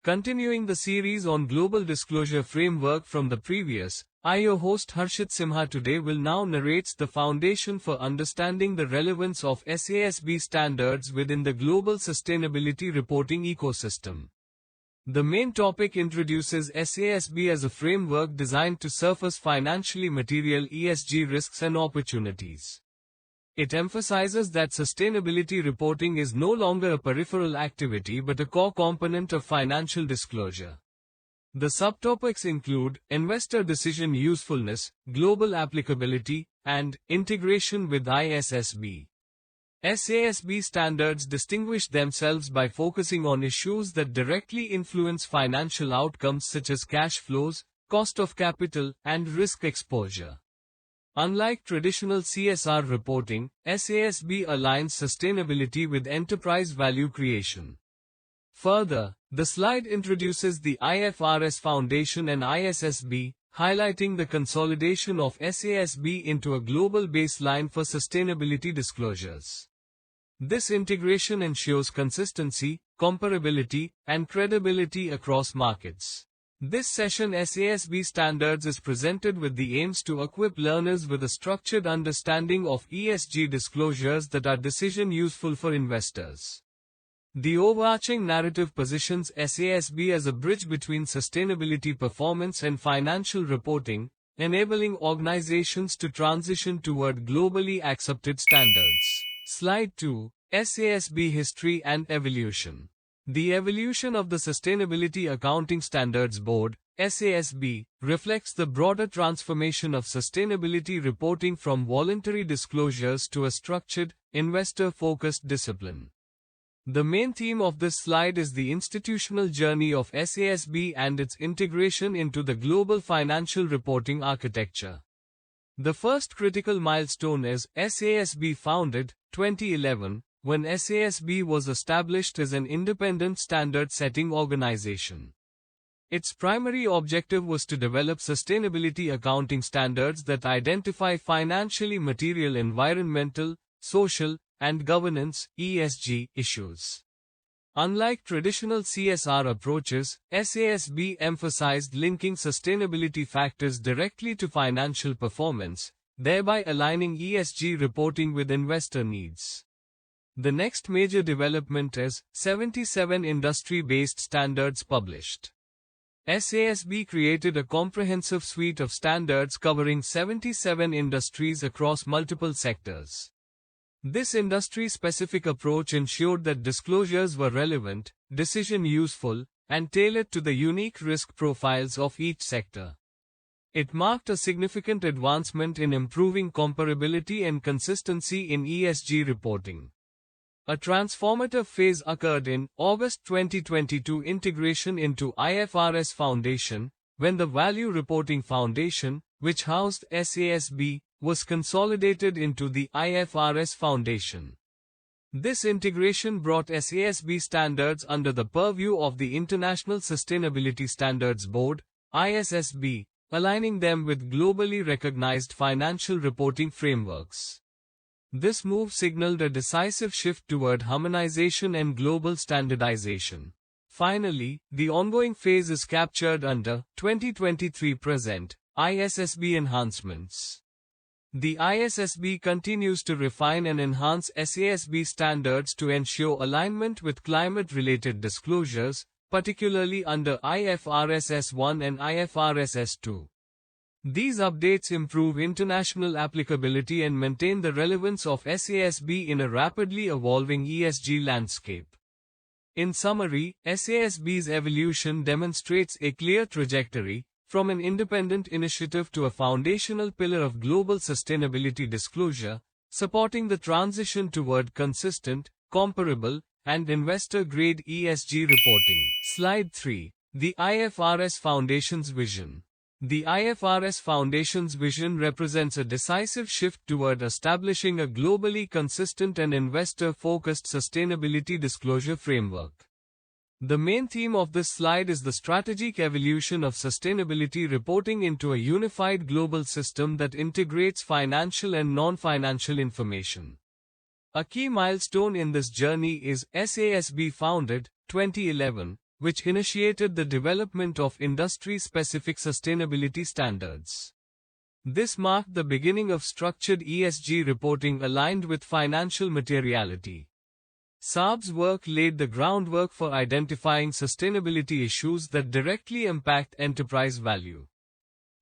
Continuing the series on Global Disclosure Framework from the previous, your host Harshit Simha today will now narrate the foundation for understanding the relevance of SASB standards within the global sustainability reporting ecosystem. The main topic introduces SASB as a framework designed to surface financially material ESG risks and opportunities. It emphasizes that sustainability reporting is no longer a peripheral activity but a core component of financial disclosure. The subtopics include investor decision usefulness, global applicability, and integration with ISSB. SASB standards distinguish themselves by focusing on issues that directly influence financial outcomes such as cash flows, cost of capital, and risk exposure. Unlike traditional CSR reporting, SASB aligns sustainability with enterprise value creation. Further, the slide introduces the IFRS Foundation and ISSB, highlighting the consolidation of SASB into a global baseline for sustainability disclosures. This integration ensures consistency, comparability, and credibility across markets. This session SASB Standards is presented with the aims to equip learners with a structured understanding of ESG disclosures that are decision useful for investors. The overarching narrative positions SASB as a bridge between sustainability performance and financial reporting, enabling organizations to transition toward globally accepted standards. Slide 2. SASB History and Evolution. The evolution of the Sustainability Accounting Standards Board, SASB, reflects the broader transformation of sustainability reporting from voluntary disclosures to a structured, investor-focused discipline. The main theme of this slide is the institutional journey of SASB and its integration into the global financial reporting architecture. The first critical milestone is SASB founded, 2011, when SASB was established as an independent standard-setting organization. Its primary objective was to develop sustainability accounting standards that identify financially material environmental, social, and governance (ESG) issues. Unlike traditional CSR approaches, SASB emphasized linking sustainability factors directly to financial performance, thereby aligning ESG reporting with investor needs. The next major development is 77 industry-based standards published. SASB created a comprehensive suite of standards covering 77 industries across multiple sectors. This industry-specific approach ensured that disclosures were relevant, decision-useful, and tailored to the unique risk profiles of each sector. It marked a significant advancement in improving comparability and consistency in ESG reporting. A transformative phase occurred in August 2022 integration into IFRS Foundation, when the Value Reporting Foundation, which housed SASB, was consolidated into the IFRS Foundation. This integration brought SASB standards under the purview of the International Sustainability Standards Board, ISSB, aligning them with globally recognized financial reporting frameworks. This move signaled a decisive shift toward harmonization and global standardization. Finally, the ongoing phase is captured under 2023 present ISSB Enhancements. The ISSB continues to refine and enhance SASB standards to ensure alignment with climate-related disclosures, particularly under IFRS S1 and IFRS S2. These updates improve international applicability and maintain the relevance of SASB in a rapidly evolving ESG landscape. In summary, SASB's evolution demonstrates a clear trajectory, from an independent initiative to a foundational pillar of global sustainability disclosure, supporting the transition toward consistent, comparable, and investor-grade ESG reporting. Slide 3. The IFRS Foundation's Vision. The IFRS Foundation's vision represents a decisive shift toward establishing a globally consistent and investor-focused sustainability disclosure framework. The main theme of this slide is the strategic evolution of sustainability reporting into a unified global system that integrates financial and non-financial information. A key milestone in this journey is SASB founded, 2011, which initiated the development of industry-specific sustainability standards. This marked the beginning of structured ESG reporting aligned with financial materiality. SASB's work laid the groundwork for identifying sustainability issues that directly impact enterprise value.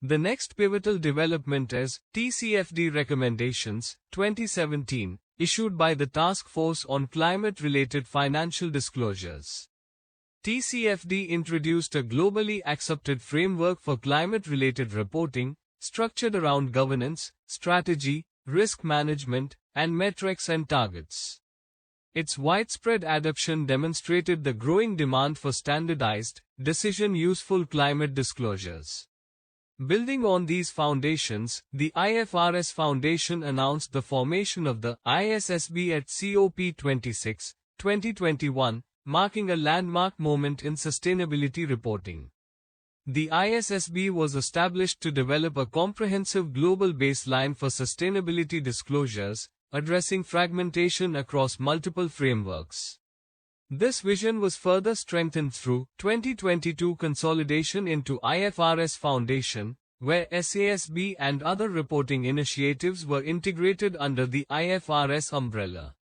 The next pivotal development is TCFD Recommendations, 2017, issued by the Task Force on Climate-Related Financial Disclosures. TCFD introduced a globally accepted framework for climate-related reporting, structured around governance, strategy, risk management, and metrics and targets. Its widespread adoption demonstrated the growing demand for standardized, decision-useful climate disclosures. Building on these foundations, the IFRS Foundation announced the formation of the ISSB at COP26, 2021, marking a landmark moment in sustainability reporting. The ISSB was established to develop a comprehensive global baseline for sustainability disclosures, addressing fragmentation across multiple frameworks. This vision was further strengthened through 2022 consolidation into IFRS Foundation, where SASB and other reporting initiatives were integrated under the IFRS umbrella.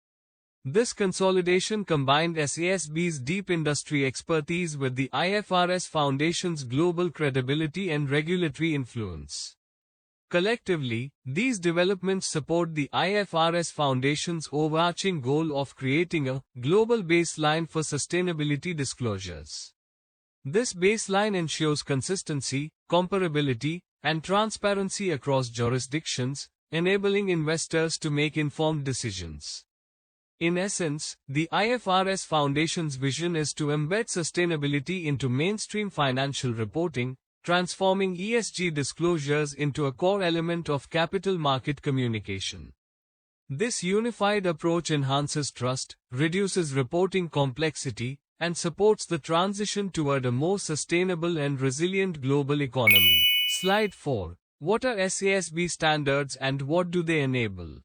This consolidation combined SASB's deep industry expertise with the IFRS Foundation's global credibility and regulatory influence. Collectively, these developments support the IFRS Foundation's overarching goal of creating a global baseline for sustainability disclosures. This baseline ensures consistency, comparability, and transparency across jurisdictions, enabling investors to make informed decisions. In essence, the IFRS Foundation's vision is to embed sustainability into mainstream financial reporting, transforming ESG disclosures into a core element of capital market communication. This unified approach enhances trust, reduces reporting complexity, and supports the transition toward a more sustainable and resilient global economy. Slide 4. What are SASB standards and what do they enable?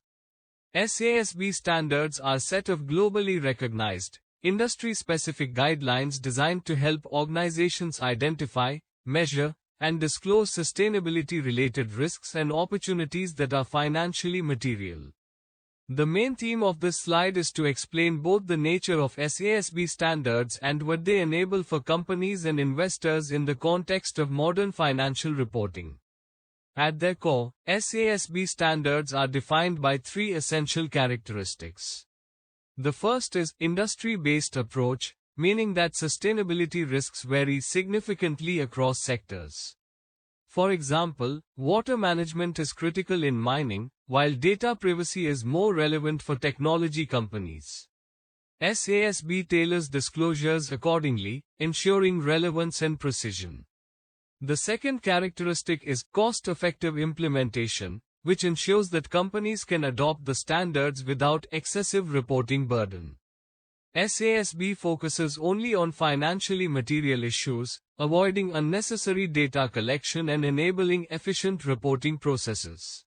SASB standards are a set of globally recognized, industry-specific guidelines designed to help organizations identify, measure, and disclose sustainability-related risks and opportunities that are financially material. The main theme of this slide is to explain both the nature of SASB standards and what they enable for companies and investors in the context of modern financial reporting. At their core, SASB standards are defined by three essential characteristics. The first is industry-based approach, meaning that sustainability risks vary significantly across sectors. For example, water management is critical in mining, while data privacy is more relevant for technology companies. SASB tailors disclosures accordingly, ensuring relevance and precision. The second characteristic is cost-effective implementation, which ensures that companies can adopt the standards without excessive reporting burden. SASB focuses only on financially material issues, avoiding unnecessary data collection and enabling efficient reporting processes.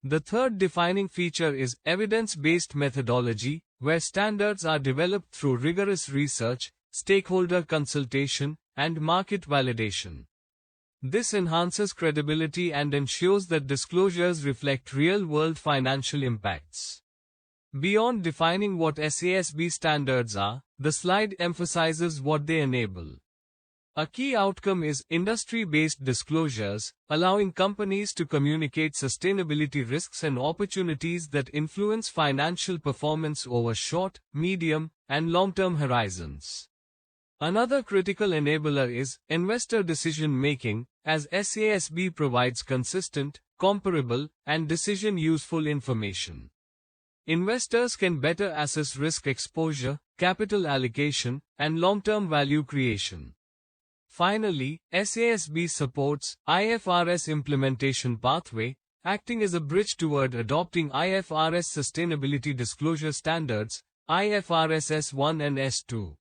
The third defining feature is evidence-based methodology, where standards are developed through rigorous research, stakeholder consultation, and market validation. This enhances credibility and ensures that disclosures reflect real-world financial impacts. Beyond defining what SASB standards are, the slide emphasizes what they enable. A key outcome is industry-based disclosures, allowing companies to communicate sustainability risks and opportunities that influence financial performance over short, medium, and long-term horizons. Another critical enabler is investor decision-making, as SASB provides consistent, comparable, and decision-useful information. Investors can better assess risk exposure, capital allocation, and long-term value creation. Finally, SASB supports IFRS implementation pathway, acting as a bridge toward adopting IFRS sustainability disclosure standards, IFRS S1 and S2.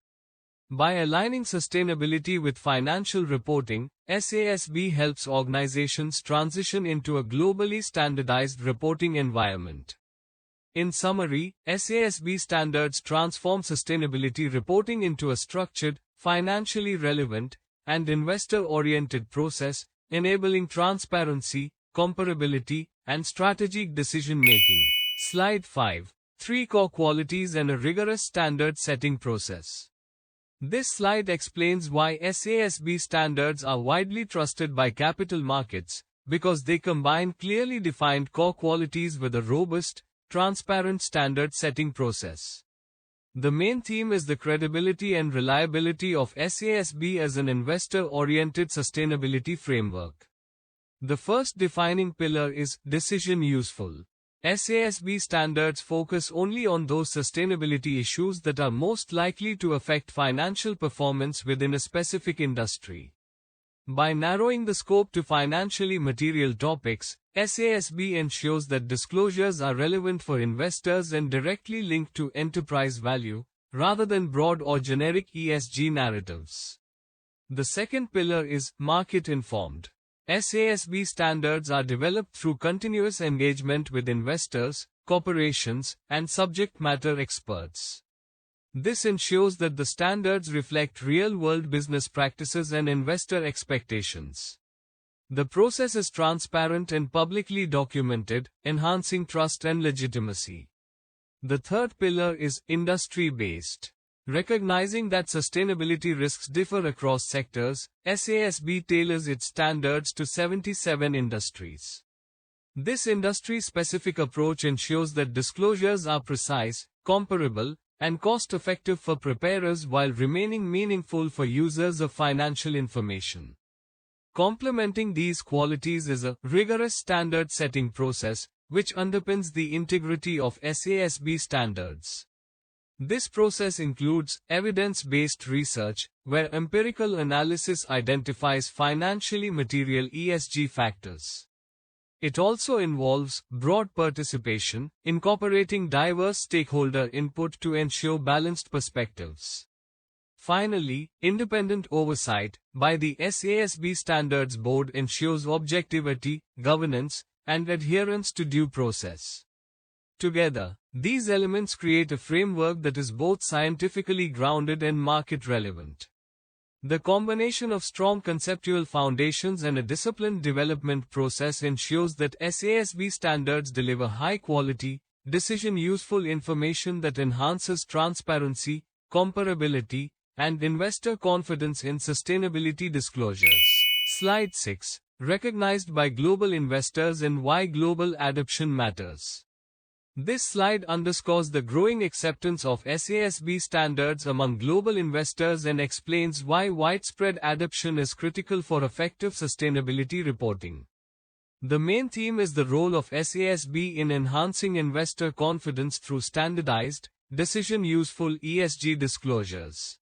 By aligning sustainability with financial reporting, SASB helps organizations transition into a globally standardized reporting environment. In summary, SASB standards transform sustainability reporting into a structured, financially relevant, and investor-oriented process, enabling transparency, comparability, and strategic decision-making. Slide 5. 3 core qualities and a rigorous standard-setting process. This slide explains why SASB standards are widely trusted by capital markets, because they combine clearly defined core qualities with a robust, transparent standard-setting process. The main theme is the credibility and reliability of SASB as an investor-oriented sustainability framework. The first defining pillar is decision-useful. SASB standards focus only on those sustainability issues that are most likely to affect financial performance within a specific industry. By narrowing the scope to financially material topics, SASB ensures that disclosures are relevant for investors and directly linked to enterprise value, rather than broad or generic ESG narratives. The second pillar is market-informed. SASB standards are developed through continuous engagement with investors, corporations, and subject matter experts. This ensures that the standards reflect real-world business practices and investor expectations. The process is transparent and publicly documented, enhancing trust and legitimacy. The third pillar is industry-based. Recognizing that sustainability risks differ across sectors, SASB tailors its standards to 77 industries. This industry-specific approach ensures that disclosures are precise, comparable, and cost-effective for preparers while remaining meaningful for users of financial information. Complementing these qualities is a rigorous standard-setting process, which underpins the integrity of SASB standards. This process includes evidence-based research, where empirical analysis identifies financially material ESG factors. It also involves broad participation, incorporating diverse stakeholder input to ensure balanced perspectives. Finally, independent oversight by the SASB Standards Board ensures objectivity, governance, and adherence to due process. Together, these elements create a framework that is both scientifically grounded and market relevant. The combination of strong conceptual foundations and a disciplined development process ensures that SASB standards deliver high-quality, decision-useful information that enhances transparency, comparability, and investor confidence in sustainability disclosures. Slide 6. Recognized by global investors and why global adoption matters. This slide underscores the growing acceptance of SASB standards among global investors and explains why widespread adoption is critical for effective sustainability reporting. The main theme is the role of SASB in enhancing investor confidence through standardized, decision-useful ESG disclosures.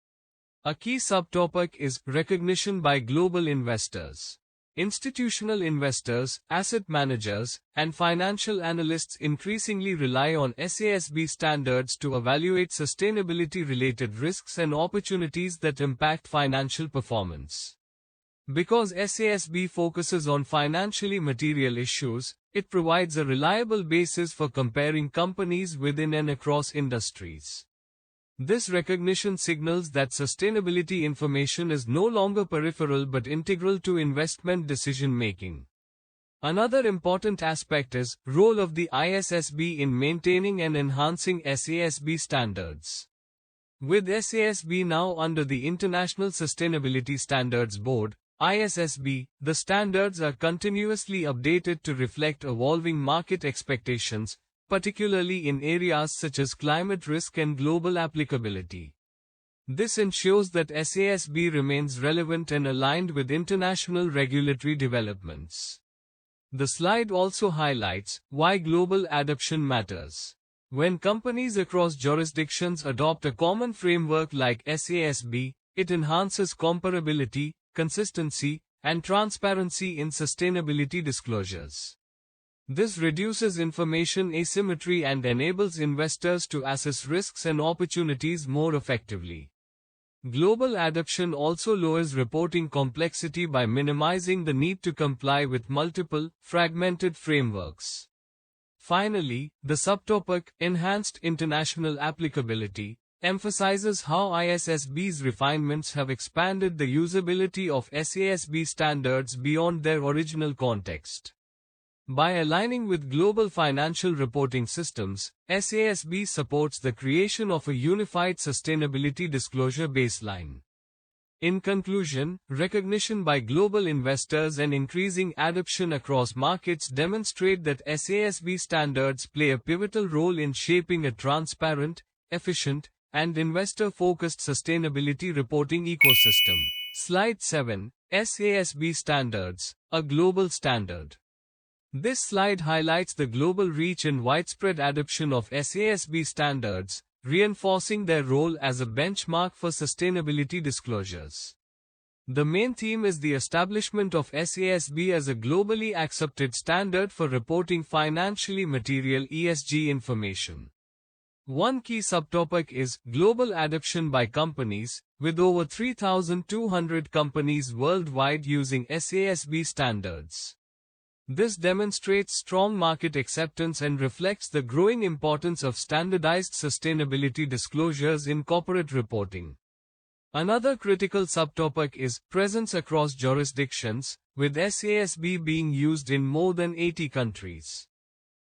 A key subtopic is recognition by global investors. Institutional investors, asset managers, and financial analysts increasingly rely on SASB standards to evaluate sustainability-related risks and opportunities that impact financial performance. Because SASB focuses on financially material issues, it provides a reliable basis for comparing companies within and across industries. This recognition signals that sustainability information is no longer peripheral but integral to investment decision-making. Another important aspect is the role of the ISSB in maintaining and enhancing SASB standards. With SASB now under the International Sustainability Standards Board, ISSB, the standards are continuously updated to reflect evolving market expectations, particularly in areas such as climate risk and global applicability. This ensures that SASB remains relevant and aligned with international regulatory developments. The slide also highlights why global adoption matters. When companies across jurisdictions adopt a common framework like SASB, it enhances comparability, consistency, and transparency in sustainability disclosures. This reduces information asymmetry and enables investors to assess risks and opportunities more effectively. Global adoption also lowers reporting complexity by minimizing the need to comply with multiple, fragmented frameworks. Finally, the subtopic, Enhanced International Applicability. emphasizes how ISSB's refinements have expanded the usability of SASB standards beyond their original context. By aligning with global financial reporting systems, SASB supports the creation of a unified sustainability disclosure baseline. In conclusion, recognition by global investors and increasing adoption across markets demonstrate that SASB standards play a pivotal role in shaping a transparent, efficient, and investor-focused sustainability reporting ecosystem. Slide 7. SASB Standards, a global standard. This slide highlights the global reach and widespread adoption of SASB standards, reinforcing their role as a benchmark for sustainability disclosures. The main theme is the establishment of SASB as a globally accepted standard for reporting financially material ESG information. One key subtopic is global adoption by companies, with over 3,200 companies worldwide using SASB standards. This demonstrates strong market acceptance and reflects the growing importance of standardized sustainability disclosures in corporate reporting. Another critical subtopic is presence across jurisdictions, with SASB being used in more than 80 countries.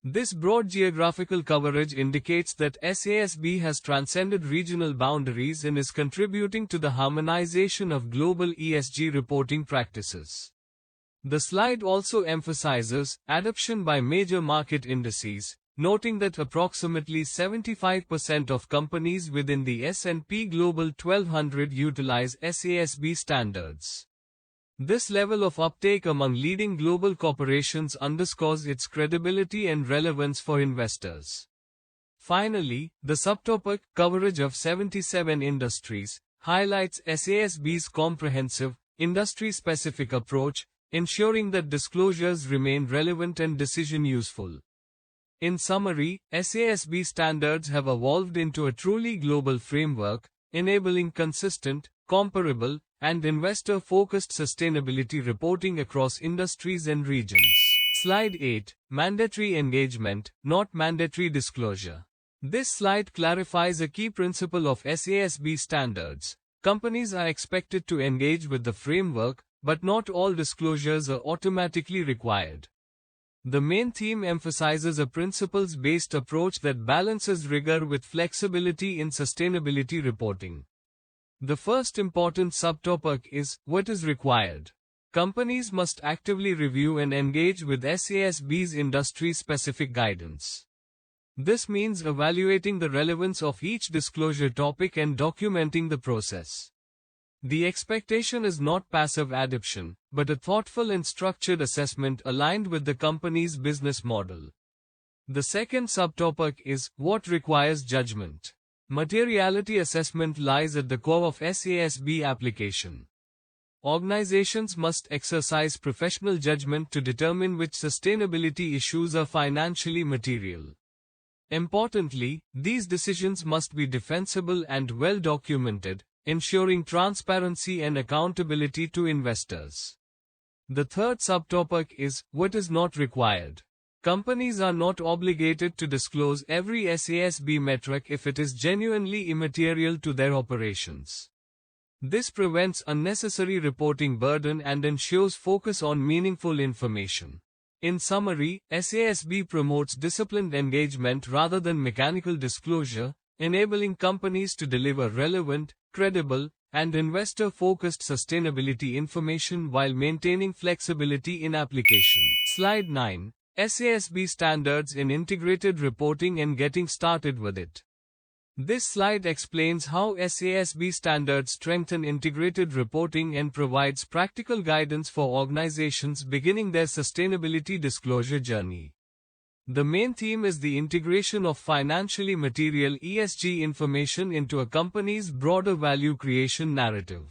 This broad geographical coverage indicates that SASB has transcended regional boundaries and is contributing to the harmonization of global ESG reporting practices. The slide also emphasizes adoption by major market indices, noting that approximately 75% of companies within the S&P Global 1200 utilize SASB standards. This level of uptake among leading global corporations underscores its credibility and relevance for investors. Finally, the subtopic coverage of 77 industries highlights SASB's comprehensive, industry-specific approach, ensuring that disclosures remain relevant and decision-useful. In summary, SASB standards have evolved into a truly global framework, enabling consistent, comparable, and investor-focused sustainability reporting across industries and regions. Slide 8. Mandatory engagement, not mandatory disclosure. This slide clarifies a key principle of SASB standards. Companies are expected to engage with the framework, but not all disclosures are automatically required. The main theme emphasizes a principles-based approach that balances rigor with flexibility in sustainability reporting. The first important subtopic is what is required. Companies must actively review and engage with SASB's industry-specific guidance. This means evaluating the relevance of each disclosure topic and documenting the process. The expectation is not passive adoption, but a thoughtful and structured assessment aligned with the company's business model. The second subtopic is what requires judgment. Materiality assessment lies at the core of SASB application. Organizations must exercise professional judgment to determine which sustainability issues are financially material. Importantly, these decisions must be defensible and well documented, ensuring transparency and accountability to investors. The third subtopic is what is not required. Companies are not obligated to disclose every SASB metric if it is genuinely immaterial to their operations. This prevents unnecessary reporting burden and ensures focus on meaningful information. In summary, SASB promotes disciplined engagement rather than mechanical disclosure, enabling companies to deliver relevant, credible, and investor-focused sustainability information while maintaining flexibility in application. Slide 9. SASB Standards in Integrated Reporting and Getting Started with it. This slide explains how SASB standards strengthen integrated reporting and provides practical guidance for organizations beginning their sustainability disclosure journey. The main theme is the integration of financially material ESG information into a company's broader value creation narrative.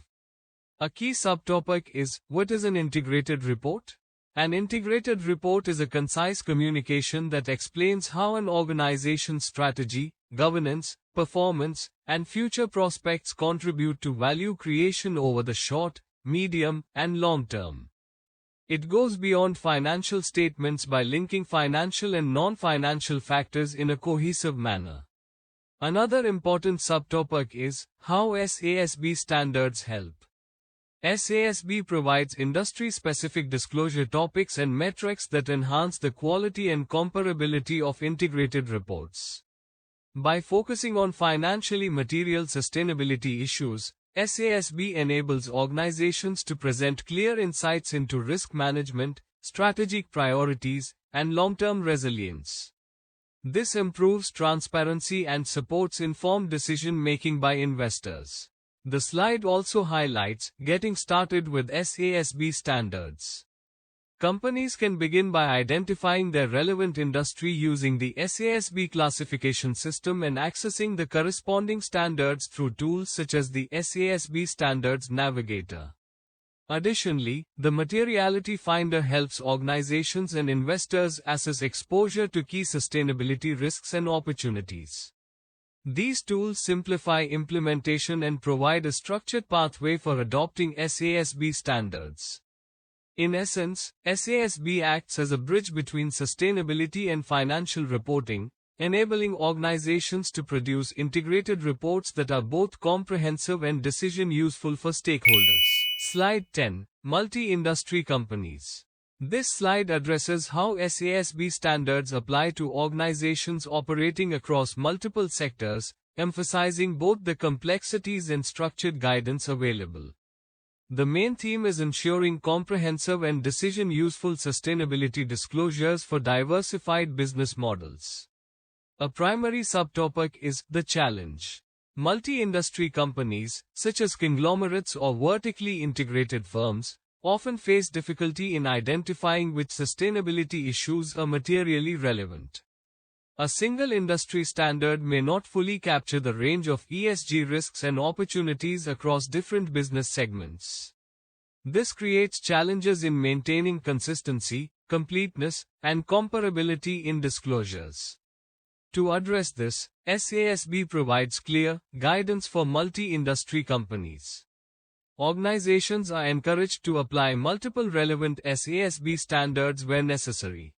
A key subtopic is, what is an integrated report? An integrated report is a concise communication that explains how an organization's strategy, governance, performance, and future prospects contribute to value creation over the short, medium, and long term. It goes beyond financial statements by linking financial and non-financial factors in a cohesive manner. Another important subtopic is how SASB standards help. SASB provides industry-specific disclosure topics and metrics that enhance the quality and comparability of integrated reports. By focusing on financially material sustainability issues, SASB enables organizations to present clear insights into risk management, strategic priorities, and long-term resilience. This improves transparency and supports informed decision-making by investors. The slide also highlights getting started with SASB standards. Companies can begin by identifying their relevant industry using the SASB classification system and accessing the corresponding standards through tools such as the SASB Standards Navigator. Additionally, the Materiality Finder helps organizations and investors assess exposure to key sustainability risks and opportunities. These tools simplify implementation and provide a structured pathway for adopting SASB standards. In essence, SASB acts as a bridge between sustainability and financial reporting, enabling organizations to produce integrated reports that are both comprehensive and decision-useful for stakeholders. Slide 10. Multi-industry companies. This slide addresses how SASB standards apply to organizations operating across multiple sectors, emphasizing both the complexities and structured guidance available. The main theme is ensuring comprehensive and decision-useful sustainability disclosures for diversified business models. A primary subtopic is the challenge. Multi-industry companies, such as conglomerates or vertically integrated firms, often face difficulty in identifying which sustainability issues are materially relevant. A single industry standard may not fully capture the range of ESG risks and opportunities across different business segments. This creates challenges in maintaining consistency, completeness, and comparability in disclosures. To address this, SASB provides clear guidance for multi-industry companies. Organizations are encouraged to apply multiple relevant SASB standards where necessary.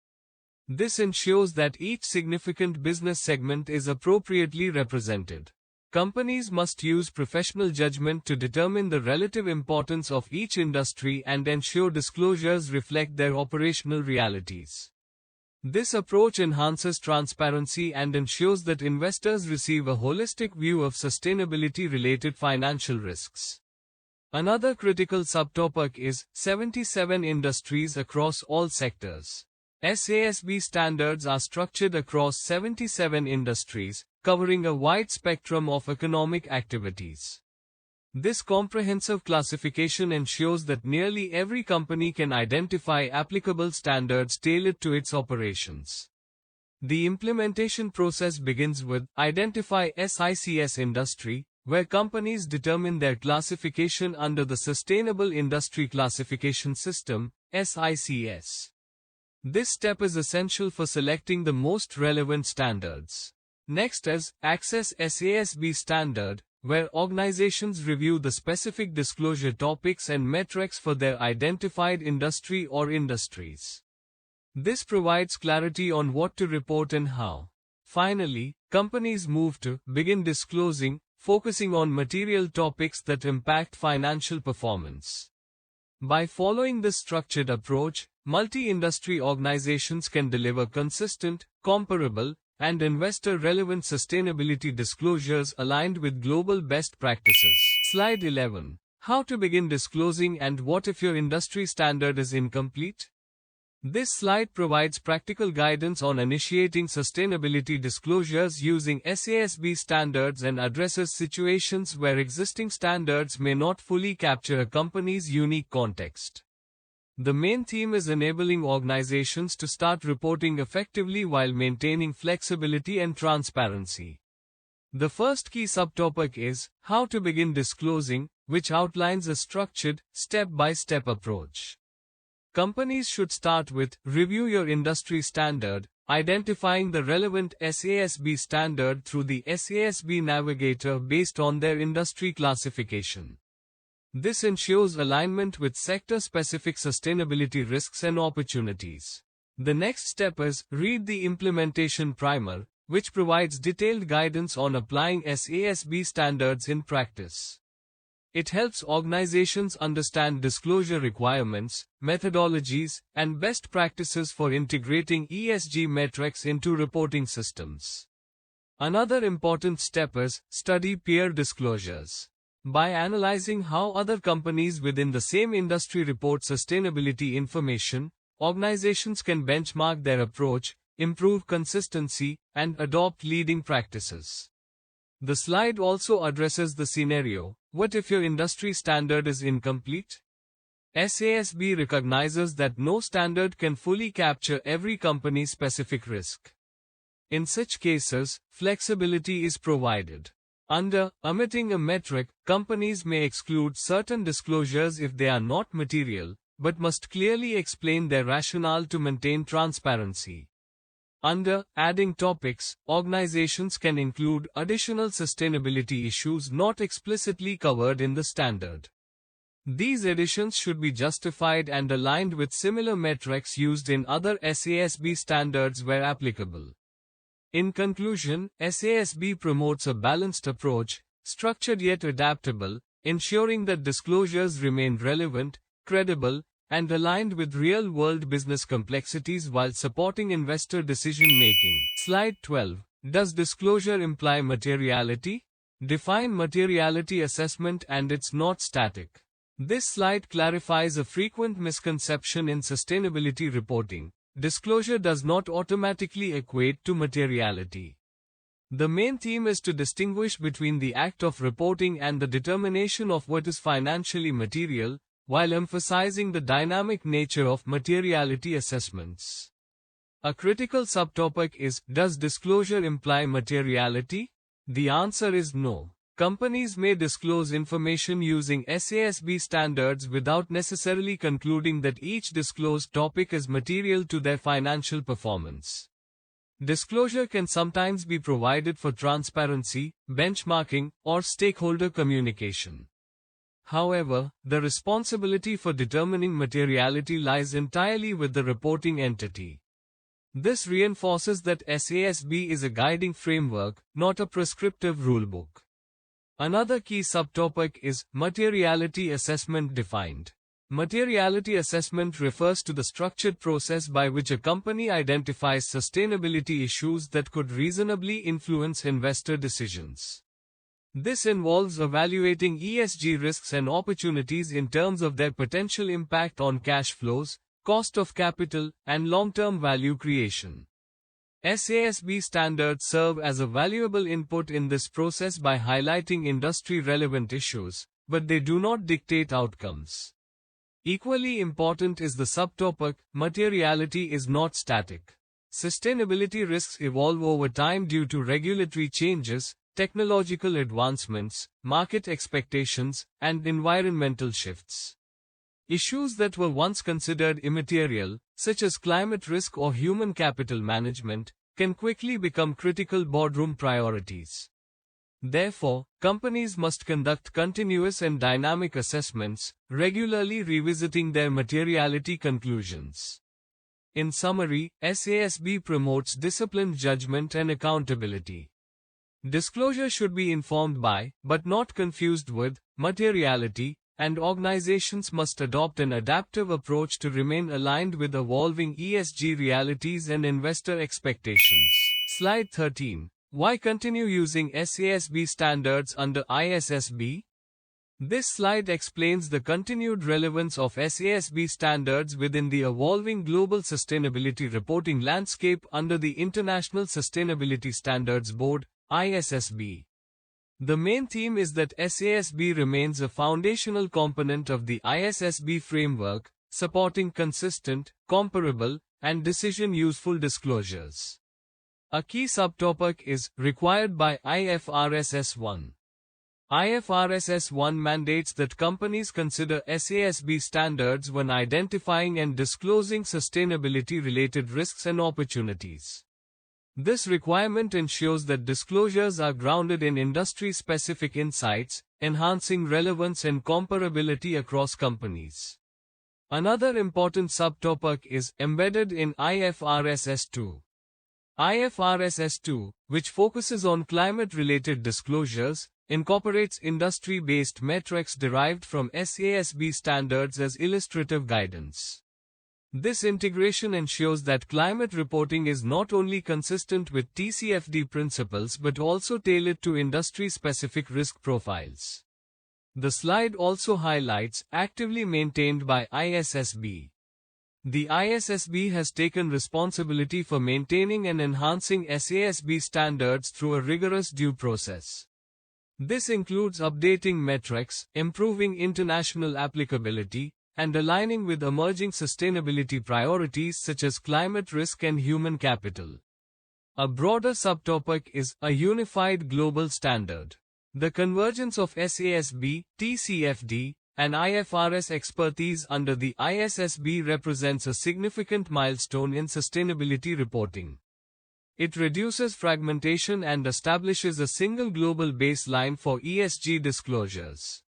This ensures that each significant business segment is appropriately represented. Companies must use professional judgment to determine the relative importance of each industry and ensure disclosures reflect their operational realities. This approach enhances transparency and ensures that investors receive a holistic view of sustainability-related financial risks. Another critical subtopic is 77 industries across all sectors. SASB standards are structured across 77 industries, covering a wide spectrum of economic activities. This comprehensive classification ensures that nearly every company can identify applicable standards tailored to its operations. The implementation process begins with Identify SICS Industry, where companies determine their classification under the Sustainable Industry Classification System, SICS. This step is essential for selecting the most relevant standards. Next is Access SASB Standard, where organizations review the specific disclosure topics and metrics for their identified industry or industries. This provides clarity on what to report and how. Finally, companies move to Begin Disclosing, focusing on material topics that impact financial performance. By following this structured approach, multi-industry organizations can deliver consistent, comparable, and investor-relevant sustainability disclosures aligned with global best practices. Slide 11. How to begin disclosing and what if your industry standard is incomplete? This slide provides practical guidance on initiating sustainability disclosures using SASB standards and addresses situations where existing standards may not fully capture a company's unique context. The main theme is enabling organizations to start reporting effectively while maintaining flexibility and transparency. The first key subtopic is How to begin disclosing, which outlines a structured, step-by-step approach. Companies should start with Review your industry standard, identifying the relevant SASB standard through the SASB Navigator based on their industry classification. This ensures alignment with sector-specific sustainability risks and opportunities. The next step is Read the implementation primer, which provides detailed guidance on applying SASB standards in practice. It helps organizations understand disclosure requirements, methodologies, and best practices for integrating ESG metrics into reporting systems. Another important step is study peer disclosures. By analyzing how other companies within the same industry report sustainability information, organizations can benchmark their approach, improve consistency, and adopt leading practices. The slide also addresses the scenario: what if your industry standard is incomplete? SASB recognizes that no standard can fully capture every company's specific risk. In such cases, flexibility is provided. Under omitting a metric, companies may exclude certain disclosures if they are not material, but must clearly explain their rationale to maintain transparency. Under adding topics, organizations can include additional sustainability issues not explicitly covered in the standard. These additions should be justified and aligned with similar metrics used in other SASB standards where applicable. In conclusion, SASB promotes a balanced approach, structured yet adaptable, ensuring that disclosures remain relevant, credible, and aligned with real-world business complexities while supporting investor decision-making. Slide 12. Does disclosure imply materiality? Define materiality assessment, and it's not static. This slide clarifies a frequent misconception in sustainability reporting. Disclosure does not automatically equate to materiality. The main theme is to distinguish between the act of reporting and the determination of what is financially material, while emphasizing the dynamic nature of materiality assessments. A critical subtopic is, does disclosure imply materiality? The answer is no. Companies may disclose information using SASB standards without necessarily concluding that each disclosed topic is material to their financial performance. Disclosure can sometimes be provided for transparency, benchmarking, or stakeholder communication. However, the responsibility for determining materiality lies entirely with the reporting entity. This reinforces that SASB is a guiding framework, not a prescriptive rulebook. Another key subtopic is materiality assessment defined. Materiality assessment refers to the structured process by which a company identifies sustainability issues that could reasonably influence investor decisions. This involves evaluating ESG risks and opportunities in terms of their potential impact on cash flows, cost of capital, and long-term value creation. SASB standards serve as a valuable input in this process by highlighting industry-relevant issues, but they do not dictate outcomes. Equally important is the subtopic, materiality is not static. Sustainability risks evolve over time due to regulatory changes, technological advancements, market expectations, and environmental shifts. Issues that were once considered immaterial, such as climate risk or human capital management, can quickly become critical boardroom priorities. Therefore, companies must conduct continuous and dynamic assessments, regularly revisiting their materiality conclusions. In summary, SASB promotes disciplined judgment and accountability. Disclosure should be informed by, but not confused with, materiality, and organizations must adopt an adaptive approach to remain aligned with evolving ESG realities and investor expectations. Slide 13. Why continue using SASB standards under ISSB? This slide explains the continued relevance of SASB standards within the evolving global sustainability reporting landscape under the International Sustainability Standards Board, ISSB. The main theme is that SASB remains a foundational component of the ISSB framework, supporting consistent, comparable, and decision-useful disclosures. A key subtopic is required by IFRS S1. IFRS S1 mandates that companies consider SASB standards when identifying and disclosing sustainability-related risks and opportunities. This requirement ensures that disclosures are grounded in industry-specific insights, enhancing relevance and comparability across companies. Another important subtopic is embedded in IFRS S2. IFRS S2, which focuses on climate-related disclosures, incorporates industry-based metrics derived from SASB standards as illustrative guidance. This integration ensures that climate reporting is not only consistent with TCFD principles but also tailored to industry-specific risk profiles. The slide also highlights actively maintained by ISSB. The ISSB has taken responsibility for maintaining and enhancing SASB standards through a rigorous due process. This includes updating metrics, improving international applicability, and aligning with emerging sustainability priorities such as climate risk and human capital. A broader subtopic is a unified global standard. The convergence of SASB, TCFD, and IFRS expertise under the ISSB represents a significant milestone in sustainability reporting. It reduces fragmentation and establishes a single global baseline for ESG disclosures.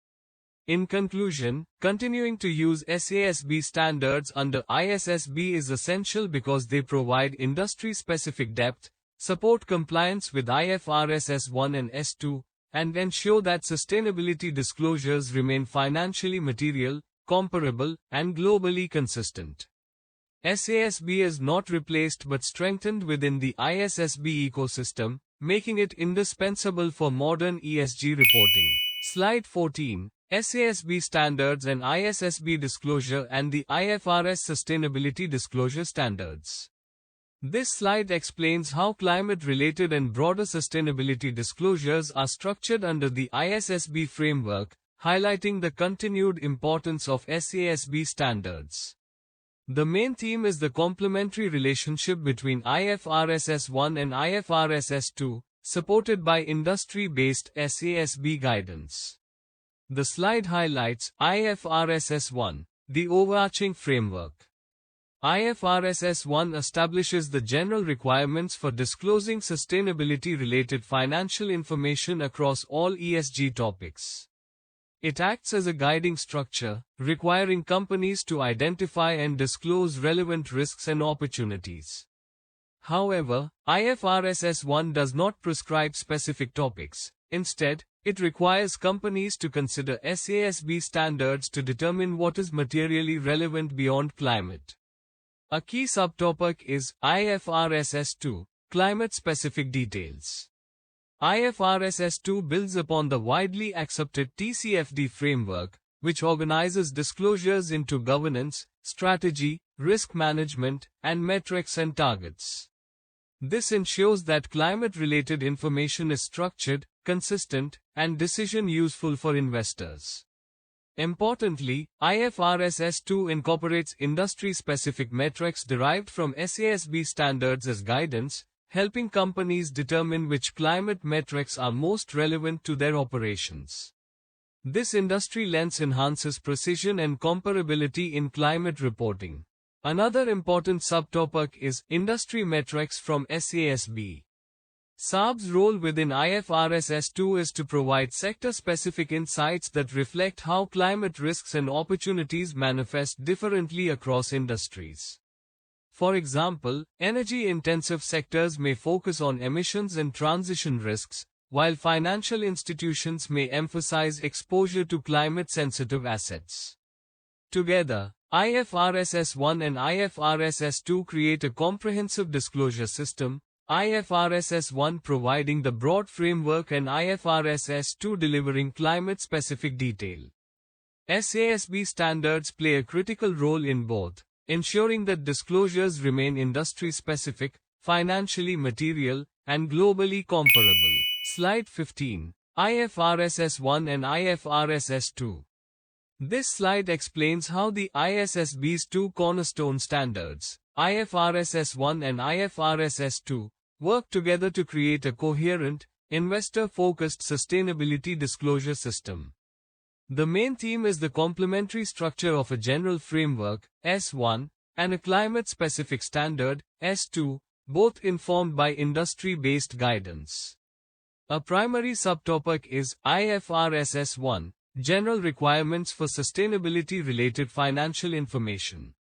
In conclusion, continuing to use SASB standards under ISSB is essential because they provide industry-specific depth, support compliance with IFRS S1 and S2, and ensure that sustainability disclosures remain financially material, comparable, and globally consistent. SASB is not replaced but strengthened within the ISSB ecosystem, making it indispensable for modern ESG reporting. Slide 14. SASB Standards and ISSB Disclosure and the IFRS Sustainability Disclosure Standards. This slide explains how climate-related and broader sustainability disclosures are structured under the ISSB framework, highlighting the continued importance of SASB standards. The main theme is the complementary relationship between IFRS S1 and IFRS S2, supported by industry-based SASB guidance. The slide highlights IFRS S1, the overarching framework. IFRS S1 establishes the general requirements for disclosing sustainability-related financial information across all ESG topics. It acts as a guiding structure, requiring companies to identify and disclose relevant risks and opportunities. However, IFRS S1 does not prescribe specific topics. Instead, it requires companies to consider SASB standards to determine what is materially relevant beyond climate. A key subtopic is IFRS S2, climate-specific details. IFRS S2 builds upon the widely accepted TCFD framework, which organizes disclosures into governance, strategy, risk management, and metrics and targets. This ensures that climate-related information is structured, consistent, and decision-useful for investors. Importantly, IFRS S2 incorporates industry-specific metrics derived from SASB standards as guidance, helping companies determine which climate metrics are most relevant to their operations. This industry lens enhances precision and comparability in climate reporting. Another important subtopic is industry metrics from SASB. SASB's role within IFRS S2 is to provide sector-specific insights that reflect how climate risks and opportunities manifest differently across industries. For example, energy-intensive sectors may focus on emissions and transition risks, while financial institutions may emphasize exposure to climate-sensitive assets. Together, IFRS S1 and IFRS S2 create a comprehensive disclosure system, IFRS S1 providing the broad framework and IFRS S2 delivering climate-specific detail. SASB standards play a critical role in both, ensuring that disclosures remain industry-specific, financially material, and globally comparable. Slide 15. IFRS S1 and IFRS S2. This slide explains how the ISSB's two cornerstone standards, IFRS S1 and IFRS S2, work together to create a coherent, investor-focused sustainability disclosure system. The main theme is the complementary structure of a general framework, S1, and a climate-specific standard, S2, both informed by industry-based guidance. A primary subtopic is IFRS S1, General Requirements for Sustainability-Related Financial Information.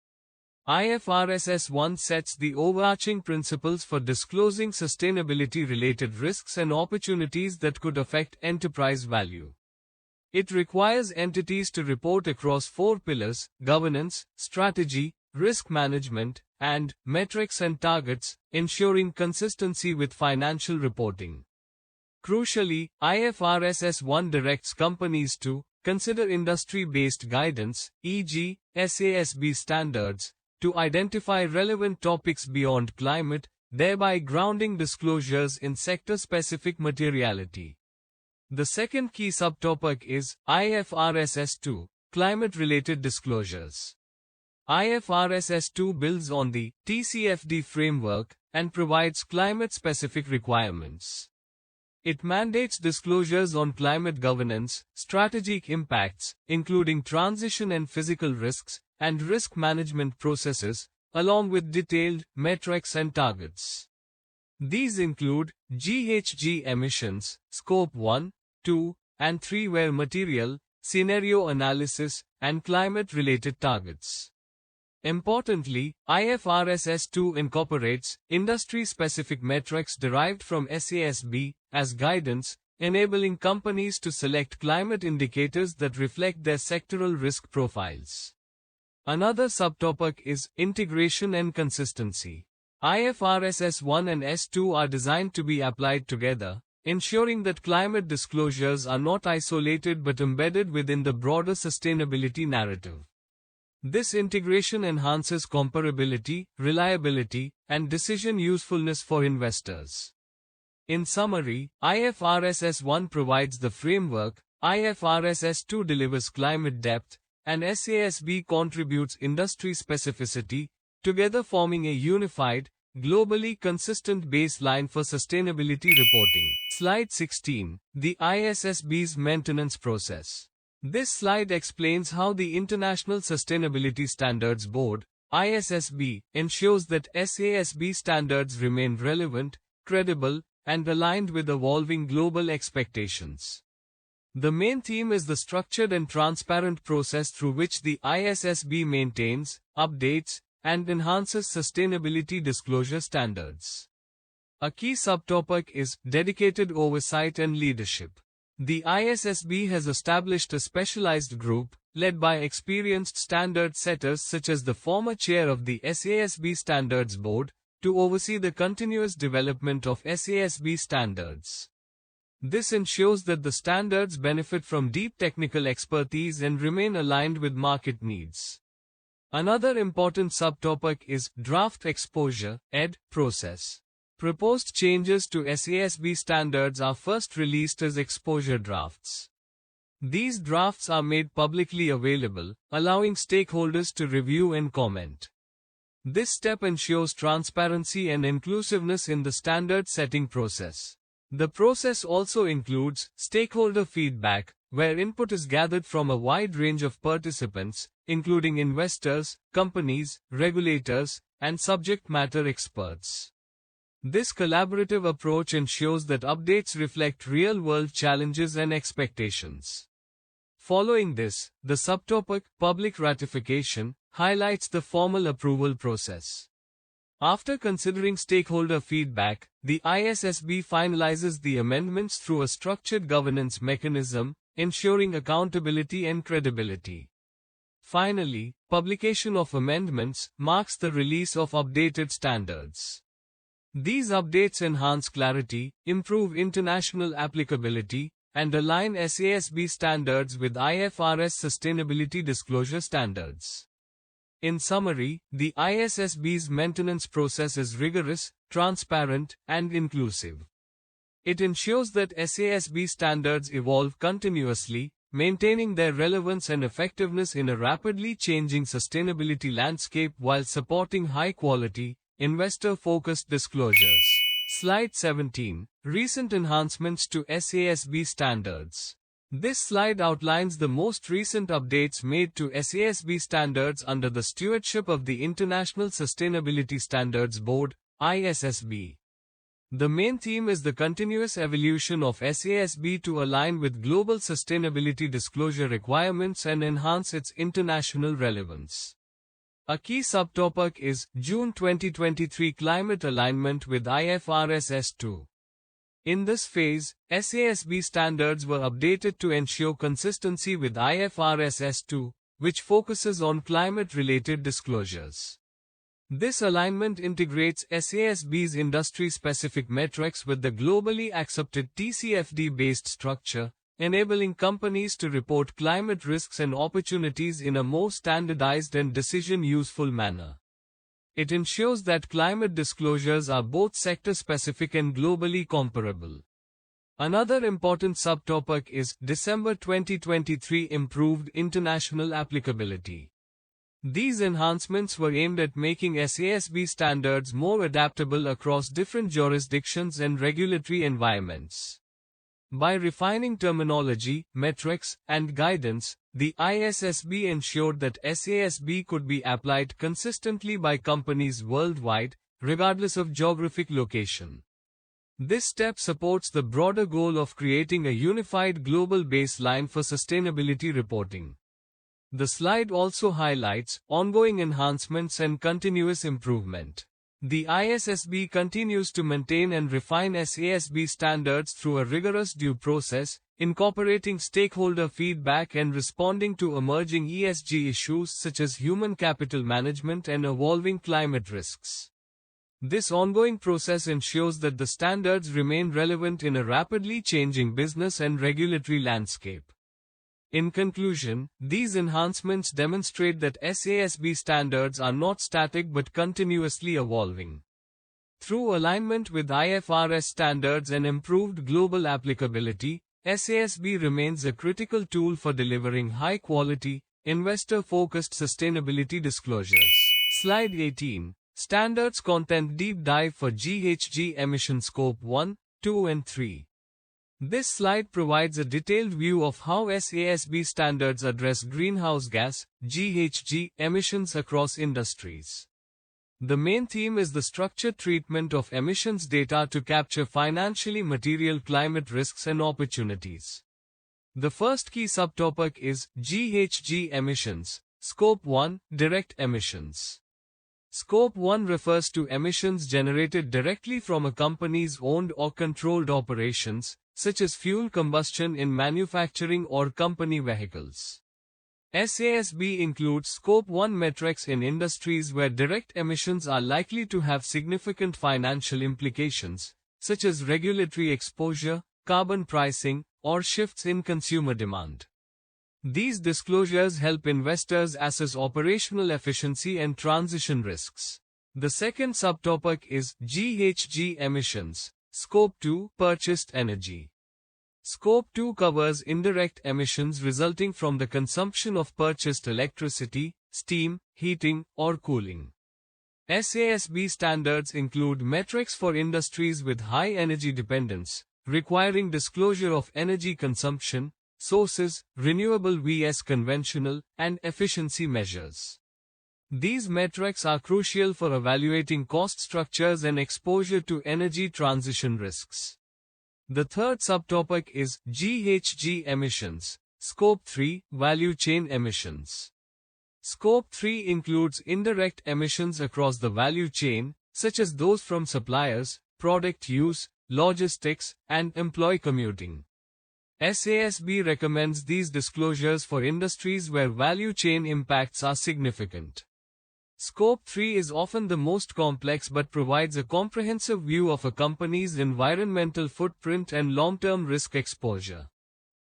IFRS 1 sets the overarching principles for disclosing sustainability-related risks and opportunities that could affect enterprise value. It requires entities to report across 4 pillars: governance, strategy, risk management, and metrics and targets, ensuring consistency with financial reporting. Crucially, IFRS 1 directs companies to consider industry-based guidance, e.g., SASB Standards, to identify relevant topics beyond climate, thereby grounding disclosures in sector-specific materiality. The second key subtopic is IFRS 2, climate-related disclosures. IFRS 2 builds on the TCFD framework and provides climate-specific requirements. It mandates disclosures on climate governance, strategic impacts, including transition and physical risks, and risk management processes, along with detailed metrics and targets. These include GHG emissions, Scope 1, 2, and 3 where material, scenario analysis, and climate-related targets. Importantly, IFRS 2 incorporates industry-specific metrics derived from SASB as guidance, enabling companies to select climate indicators that reflect their sectoral risk profiles. Another subtopic is integration and consistency. IFRS 1 and S2 are designed to be applied together, ensuring that climate disclosures are not isolated but embedded within the broader sustainability narrative. This integration enhances comparability, reliability, and decision usefulness for investors. In summary, IFRS 1 provides the framework, IFRS 2 delivers climate depth, and SASB contributes industry specificity, together forming a unified, globally consistent baseline for sustainability reporting. Slide 16. The ISSB's maintenance process. This slide explains how the International Sustainability Standards Board, ISSB, ensures that SASB standards remain relevant, credible, and aligned with evolving global expectations. The main theme is the structured and transparent process through which the ISSB maintains, updates, and enhances sustainability disclosure standards. A key subtopic is dedicated oversight and leadership. The ISSB has established a specialized group, led by experienced standard setters such as the former chair of the SASB Standards Board, to oversee the continuous development of SASB standards. This ensures that the standards benefit from deep technical expertise and remain aligned with market needs. Another important subtopic is draft exposure (ED) process. Proposed changes to SASB standards are first released as exposure drafts. These drafts are made publicly available, allowing stakeholders to review and comment. This step ensures transparency and inclusiveness in the standard setting process. The process also includes stakeholder feedback, where input is gathered from a wide range of participants, including investors, companies, regulators, and subject matter experts. This collaborative approach ensures that updates reflect real-world challenges and expectations. Following this, the subtopic, public ratification, highlights the formal approval process. After considering stakeholder feedback, the ISSB finalizes the amendments through a structured governance mechanism, ensuring accountability and credibility. Finally, publication of amendments marks the release of updated standards. These updates enhance clarity, improve international applicability, and align SASB standards with IFRS sustainability disclosure standards. In summary, the ISSB's maintenance process is rigorous, transparent, and inclusive. It ensures that SASB standards evolve continuously, maintaining their relevance and effectiveness in a rapidly changing sustainability landscape while supporting high-quality, investor-focused disclosures. Slide 17. Recent enhancements to SASB standards. This slide outlines the most recent updates made to SASB standards under the stewardship of the International Sustainability Standards Board, ISSB. The main theme is the continuous evolution of SASB to align with global sustainability disclosure requirements and enhance its international relevance. A key subtopic is June 2023 Climate Alignment with IFRS S2. In this phase, SASB standards were updated to ensure consistency with IFRS S2, which focuses on climate-related disclosures. This alignment integrates SASB's industry-specific metrics with the globally accepted TCFD-based structure, enabling companies to report climate risks and opportunities in a more standardized and decision-useful manner. It ensures that climate disclosures are both sector-specific and globally comparable. Another important subtopic is December 2023 Improved International Applicability. These enhancements were aimed at making SASB standards more adaptable across different jurisdictions and regulatory environments. By refining terminology, metrics, and guidance, the ISSB ensured that SASB could be applied consistently by companies worldwide, regardless of geographic location. This step supports the broader goal of creating a unified global baseline for sustainability reporting. The slide also highlights ongoing enhancements and continuous improvement. The ISSB continues to maintain and refine SASB standards through a rigorous due process, incorporating stakeholder feedback and responding to emerging ESG issues such as human capital management and evolving climate risks. This ongoing process ensures that the standards remain relevant in a rapidly changing business and regulatory landscape. In conclusion, these enhancements demonstrate that SASB standards are not static but continuously evolving. Through alignment with IFRS standards and improved global applicability, SASB remains a critical tool for delivering high-quality, investor-focused sustainability disclosures. Slide 18. Standards Content Deep Dive for GHG Emission Scope 1, 2 and 3. This slide provides a detailed view of how SASB standards address greenhouse gas (GHG) emissions across industries. The main theme is the structured treatment of emissions data to capture financially material climate risks and opportunities. The first key subtopic is GHG emissions, Scope 1, direct emissions. Scope 1 refers to emissions generated directly from a company's owned or controlled operations, such as fuel combustion in manufacturing or company vehicles. SASB includes Scope 1 metrics in industries where direct emissions are likely to have significant financial implications, such as regulatory exposure, carbon pricing, or shifts in consumer demand. These disclosures help investors assess operational efficiency and transition risks. The second subtopic is GHG emissions, Scope 2, purchased energy. Scope 2 covers indirect emissions resulting from the consumption of purchased electricity, steam, heating, or cooling. SASB standards include metrics for industries with high energy dependence, requiring disclosure of energy consumption, sources, renewable vs conventional, and efficiency measures. These metrics are crucial for evaluating cost structures and exposure to energy transition risks. The third subtopic is GHG emissions, Scope 3, value chain emissions. Scope 3 includes indirect emissions across the value chain, such as those from suppliers, product use, logistics, and employee commuting. SASB recommends these disclosures for industries where value chain impacts are significant. Scope 3 is often the most complex but provides a comprehensive view of a company's environmental footprint and long-term risk exposure.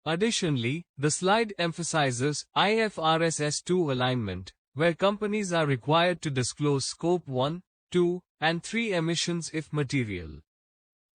Additionally, the slide emphasizes IFRS S2 alignment, where companies are required to disclose Scope 1, 2, and 3 emissions if material.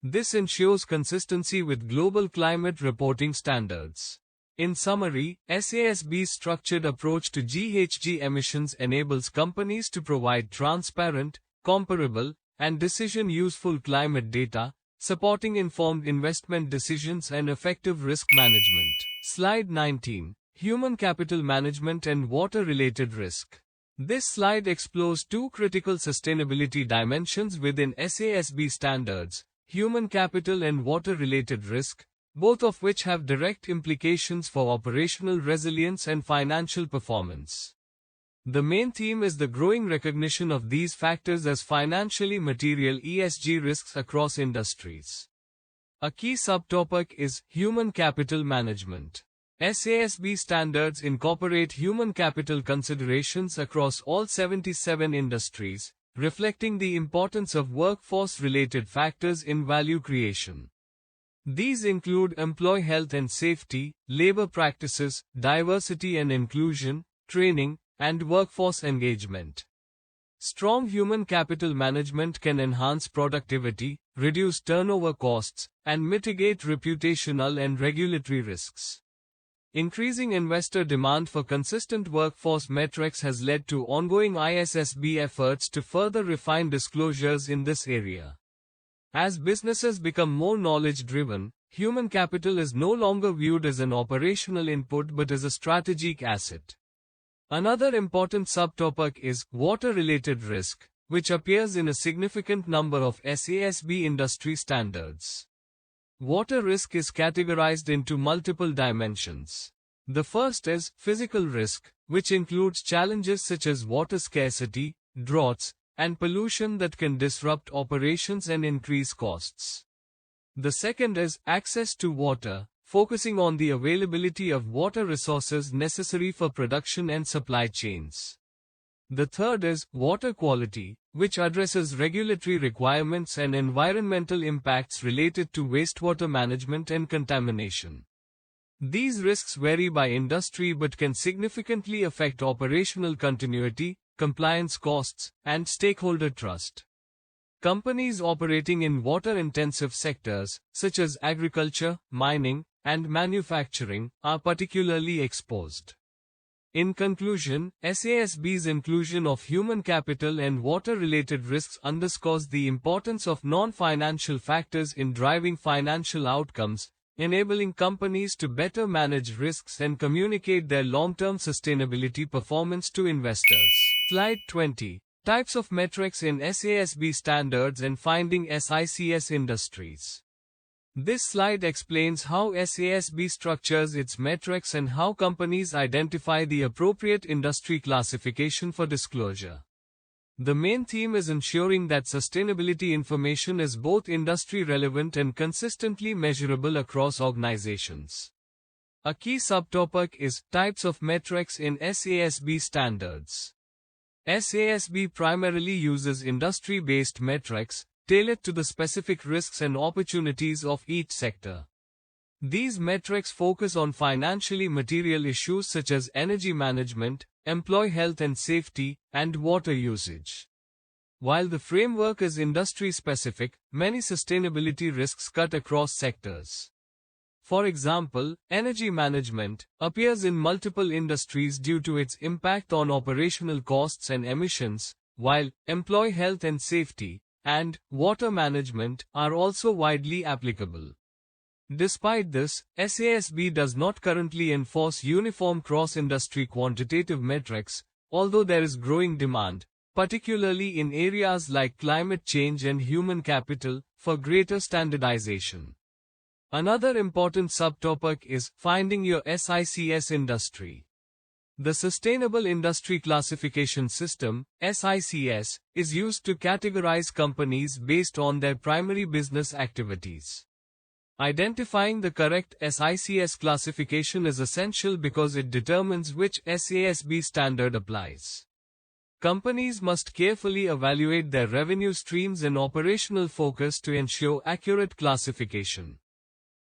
This ensures consistency with global climate reporting standards. In summary, SASB's structured approach to GHG emissions enables companies to provide transparent, comparable, and decision-useful climate data, supporting informed investment decisions and effective risk management. Slide 19. Human capital management and water-related risk. This slide explores two critical sustainability dimensions within SASB standards: human capital and water-related risk, both of which have direct implications for operational resilience and financial performance. The main theme is the growing recognition of these factors as financially material ESG risks across industries. A key subtopic is human capital management. SASB standards incorporate human capital considerations across all 77 industries, reflecting the importance of workforce-related factors in value creation. These include employee health and safety, labor practices, diversity and inclusion, training, and workforce engagement. Strong human capital management can enhance productivity, reduce turnover costs, and mitigate reputational and regulatory risks. Increasing investor demand for consistent workforce metrics has led to ongoing ISSB efforts to further refine disclosures in this area. As businesses become more knowledge-driven, human capital is no longer viewed as an operational input but as a strategic asset. Another important subtopic is water-related risk, which appears in a significant number of SASB industry standards. Water risk is categorized into multiple dimensions. The first is physical risk, which includes challenges such as water scarcity, droughts, and pollution that can disrupt operations and increase costs. The second is access to water, focusing on the availability of water resources necessary for production and supply chains. The third is water quality, which addresses regulatory requirements and environmental impacts related to wastewater management and contamination. These risks vary by industry but can significantly affect operational continuity, compliance costs, and stakeholder trust. Companies operating in water-intensive sectors, such as agriculture, mining, and manufacturing, are particularly exposed. In conclusion, SASB's inclusion of human capital and water-related risks underscores the importance of non-financial factors in driving financial outcomes, enabling companies to better manage risks and communicate their long-term sustainability performance to investors. Slide 20. Types of metrics in SASB standards and finding SICS industries. This slide explains how SASB structures its metrics and how companies identify the appropriate industry classification for disclosure. The main theme is ensuring that sustainability information is both industry relevant and consistently measurable across organizations. A key subtopic is types of metrics in SASB standards. SASB primarily uses industry-based metrics, tailored to the specific risks and opportunities of each sector. These metrics focus on financially material issues such as energy management, employee health and safety, and water usage. While the framework is industry-specific, many sustainability risks cut across sectors. For example, energy management appears in multiple industries due to its impact on operational costs and emissions, while employee health and safety and water management are also widely applicable. Despite this, SASB does not currently enforce uniform cross-industry quantitative metrics, although there is growing demand, particularly in areas like climate change and human capital, for greater standardization. Another important subtopic is finding your SICS industry. The Sustainable Industry Classification System, SICS, is used to categorize companies based on their primary business activities. Identifying the correct SICS classification is essential because it determines which SASB standard applies. Companies must carefully evaluate their revenue streams and operational focus to ensure accurate classification.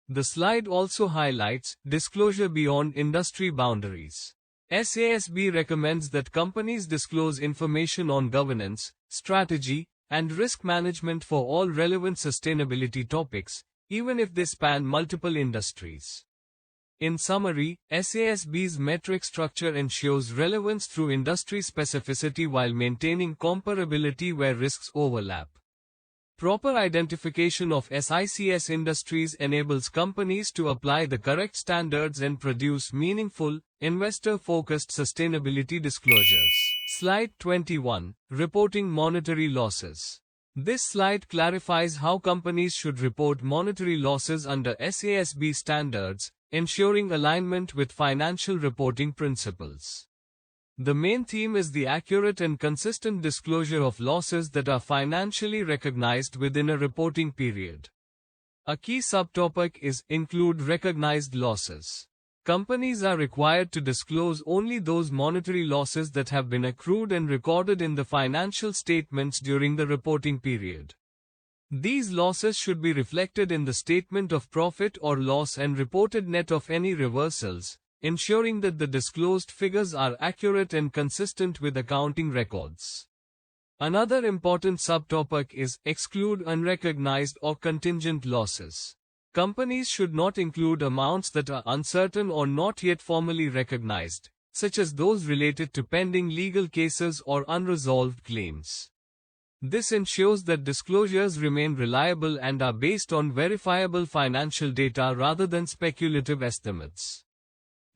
The slide also highlights disclosure beyond industry boundaries. SASB recommends that companies disclose information on governance, strategy, and risk management for all relevant sustainability topics, even if they span multiple industries. In summary, SASB's metric structure ensures relevance through industry specificity while maintaining comparability where risks overlap. Proper identification of SICS industries enables companies to apply the correct standards and produce meaningful, investor-focused sustainability disclosures. Slide 21. Reporting monetary losses. This slide clarifies how companies should report monetary losses under SASB standards, ensuring alignment with financial reporting principles. The main theme is the accurate and consistent disclosure of losses that are financially recognized within a reporting period. A key subtopic is include recognized losses. Companies are required to disclose only those monetary losses that have been accrued and recorded in the financial statements during the reporting period. These losses should be reflected in the statement of profit or loss and reported net of any reversals, ensuring that the disclosed figures are accurate and consistent with accounting records. Another important subtopic is exclude unrecognized or contingent losses. Companies should not include amounts that are uncertain or not yet formally recognized, such as those related to pending legal cases or unresolved claims. This ensures that disclosures remain reliable and are based on verifiable financial data rather than speculative estimates.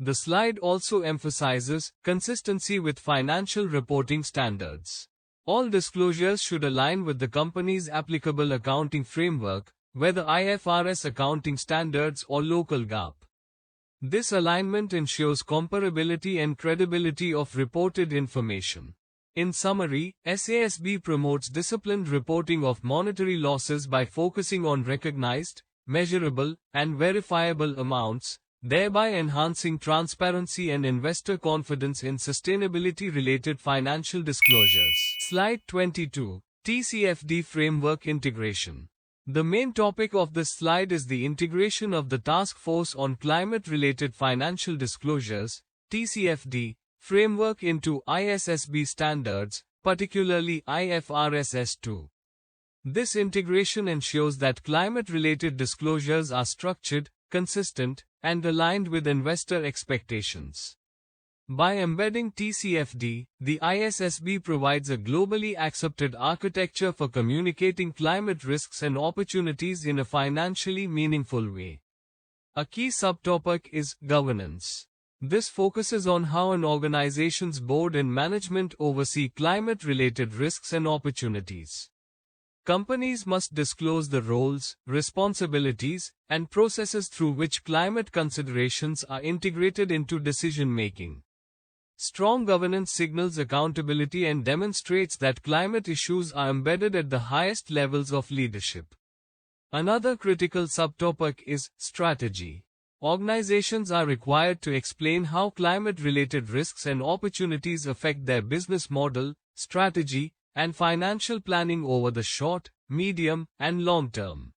The slide also emphasizes consistency with financial reporting standards. All disclosures should align with the company's applicable accounting framework, whether IFRS accounting standards or local GAAP. This alignment ensures comparability and credibility of reported information. In summary, SASB promotes disciplined reporting of monetary losses by focusing on recognized, measurable, and verifiable amounts, thereby enhancing transparency and investor confidence in sustainability-related financial disclosures. Slide 22. TCFD Framework Integration. The main topic of this slide is the integration of the Task Force on Climate-Related Financial Disclosures (TCFD) framework into ISSB Standards, particularly IFRS S2. This integration ensures that climate-related disclosures are structured, consistent, and aligned with investor expectations. By embedding TCFD, the ISSB provides a globally accepted architecture for communicating climate risks and opportunities in a financially meaningful way. A key subtopic is governance. This focuses on how an organization's board and management oversee climate-related risks and opportunities. Companies must disclose the roles, responsibilities, and processes through which climate considerations are integrated into decision-making. Strong governance signals accountability and demonstrates that climate issues are embedded at the highest levels of leadership. Another critical subtopic is strategy. Organizations are required to explain how climate-related risks and opportunities affect their business model, strategy, and financial planning over the short, medium, and long term.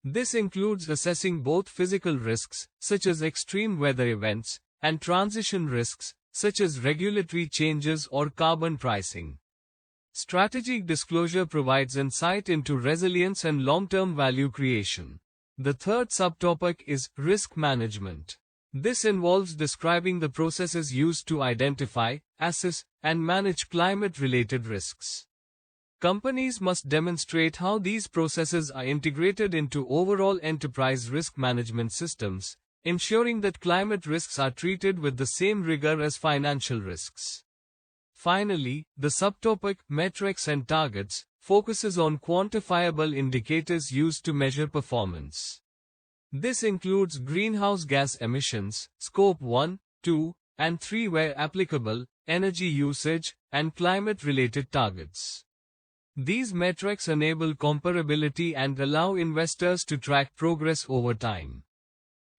This includes assessing both physical risks, such as extreme weather events, and transition risks, such as regulatory changes or carbon pricing. Strategic disclosure provides insight into resilience and long-term value creation. The third subtopic is risk management. This involves describing the processes used to identify, assess, and manage climate-related risks. Companies must demonstrate how these processes are integrated into overall enterprise risk management systems, ensuring that climate risks are treated with the same rigor as financial risks. Finally, the subtopic Metrics and Targets focuses on quantifiable indicators used to measure performance. This includes greenhouse gas emissions, Scope 1, 2, and 3 where applicable, energy usage, and climate-related targets. These metrics enable comparability and allow investors to track progress over time.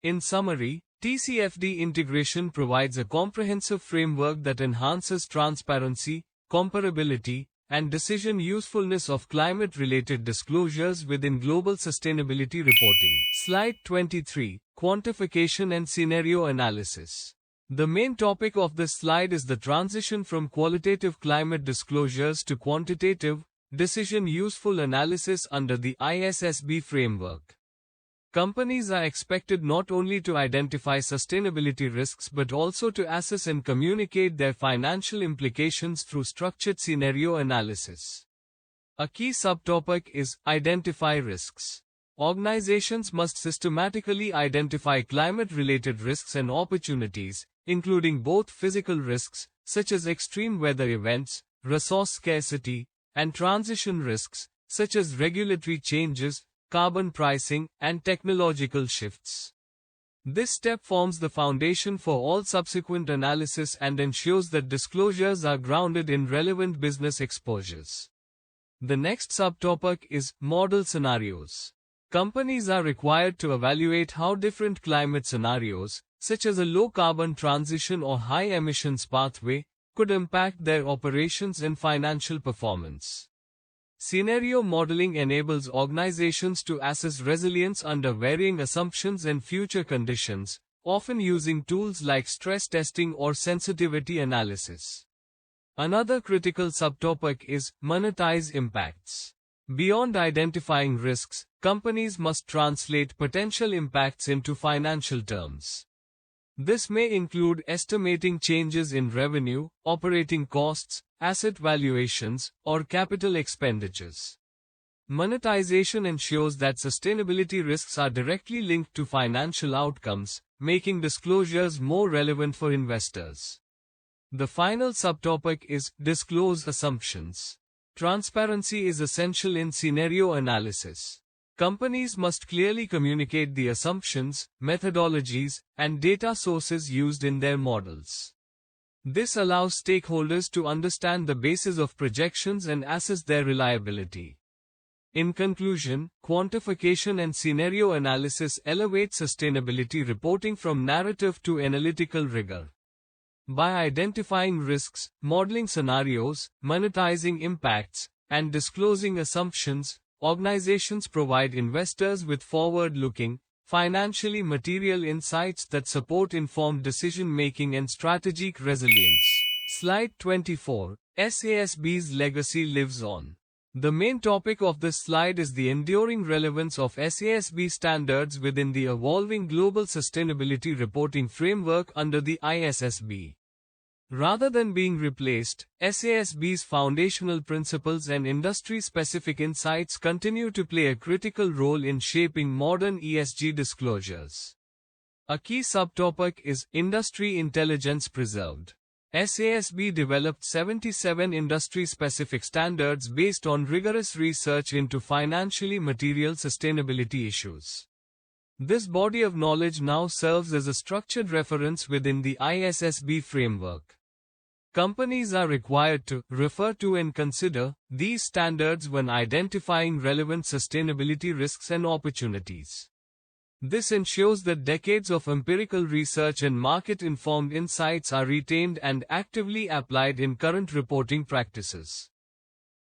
In summary, TCFD integration provides a comprehensive framework that enhances transparency, comparability, and decision usefulness of climate-related disclosures within global sustainability reporting. Slide 23. Quantification and Scenario Analysis. The main topic of this slide is the transition from qualitative climate disclosures to quantitative, decision-useful analysis under the ISSB framework. Companies are expected not only to identify sustainability risks but also to assess and communicate their financial implications through structured scenario analysis. A key subtopic is identify risks. Organizations must systematically identify climate-related risks and opportunities, including both physical risks, such as extreme weather events, resource scarcity, and transition risks, such as regulatory changes, carbon pricing, and technological shifts. This step forms the foundation for all subsequent analysis and ensures that disclosures are grounded in relevant business exposures. The next subtopic is model scenarios. Companies are required to evaluate how different climate scenarios, such as a low-carbon transition or high-emissions pathway, could impact their operations and financial performance. Scenario modeling enables organizations to assess resilience under varying assumptions and future conditions, often using tools like stress testing or sensitivity analysis. Another critical subtopic is monetize impacts. Beyond identifying risks, companies must translate potential impacts into financial terms. This may include estimating changes in revenue, operating costs, asset valuations, or capital expenditures. Monetization ensures that sustainability risks are directly linked to financial outcomes, making disclosures more relevant for investors. The final subtopic is disclose assumptions. Transparency is essential in scenario analysis. Companies must clearly communicate the assumptions, methodologies, and data sources used in their models. This allows stakeholders to understand the basis of projections and assess their reliability. In conclusion, quantification and scenario analysis elevate sustainability reporting from narrative to analytical rigor. By identifying risks, modeling scenarios, monetizing impacts, and disclosing assumptions, organizations provide investors with forward-looking, financially material insights that support informed decision-making and strategic resilience. Slide 24. SASB's legacy lives on. The main topic of this slide is the enduring relevance of SASB standards within the evolving global sustainability reporting framework under the ISSB. Rather than being replaced, SASB's foundational principles and industry-specific insights continue to play a critical role in shaping modern ESG disclosures. A key subtopic is industry intelligence preserved. SASB developed 77 industry-specific standards based on rigorous research into financially material sustainability issues. This body of knowledge now serves as a structured reference within the ISSB framework. Companies are required to refer to and consider these standards when identifying relevant sustainability risks and opportunities. This ensures that decades of empirical research and market-informed insights are retained and actively applied in current reporting practices.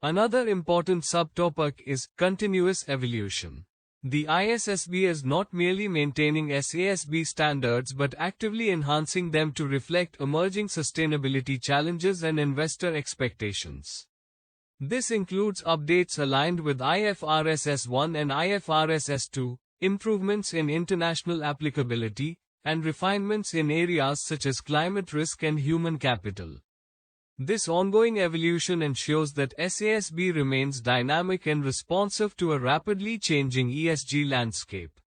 Another important subtopic is continuous evolution. The ISSB is not merely maintaining SASB standards but actively enhancing them to reflect emerging sustainability challenges and investor expectations. This includes updates aligned with IFRS S1 and IFRS S2, improvements in international applicability, and refinements in areas such as climate risk and human capital. This ongoing evolution ensures that SASB remains dynamic and responsive to a rapidly changing ESG landscape.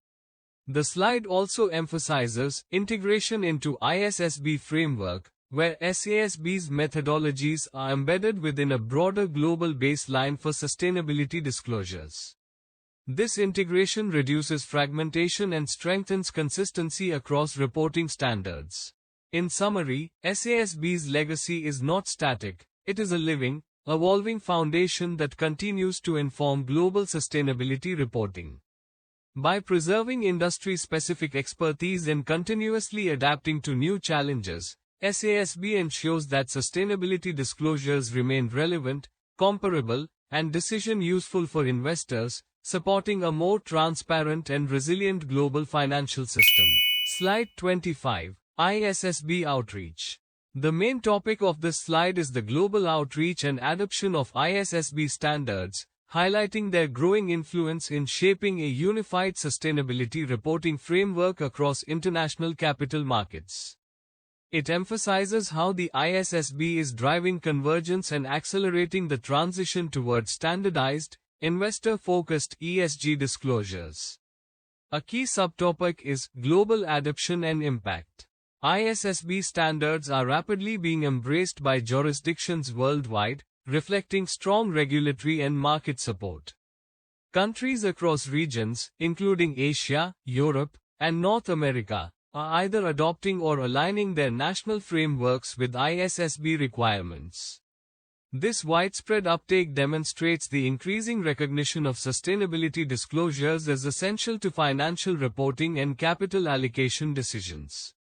The slide also emphasizes integration into ISSB framework, where SASB's methodologies are embedded within a broader global baseline for sustainability disclosures. This integration reduces fragmentation and strengthens consistency across reporting standards. In summary, SASB's legacy is not static, it is a living, evolving foundation that continues to inform global sustainability reporting. By preserving industry-specific expertise and continuously adapting to new challenges, SASB ensures that sustainability disclosures remain relevant, comparable, and decision-useful for investors, supporting a more transparent and resilient global financial system. Slide 25. ISSB Outreach. The main topic of this slide is the global outreach and adoption of ISSB standards, highlighting their growing influence in shaping a unified sustainability reporting framework across international capital markets. It emphasizes how the ISSB is driving convergence and accelerating the transition towards standardized, investor-focused ESG disclosures. A key subtopic is global adoption and impact. ISSB standards are rapidly being embraced by jurisdictions worldwide, reflecting strong regulatory and market support. Countries across regions, including Asia, Europe, and North America, are either adopting or aligning their national frameworks with ISSB requirements. This widespread uptake demonstrates the increasing recognition of sustainability disclosures as essential to financial reporting and capital allocation decisions.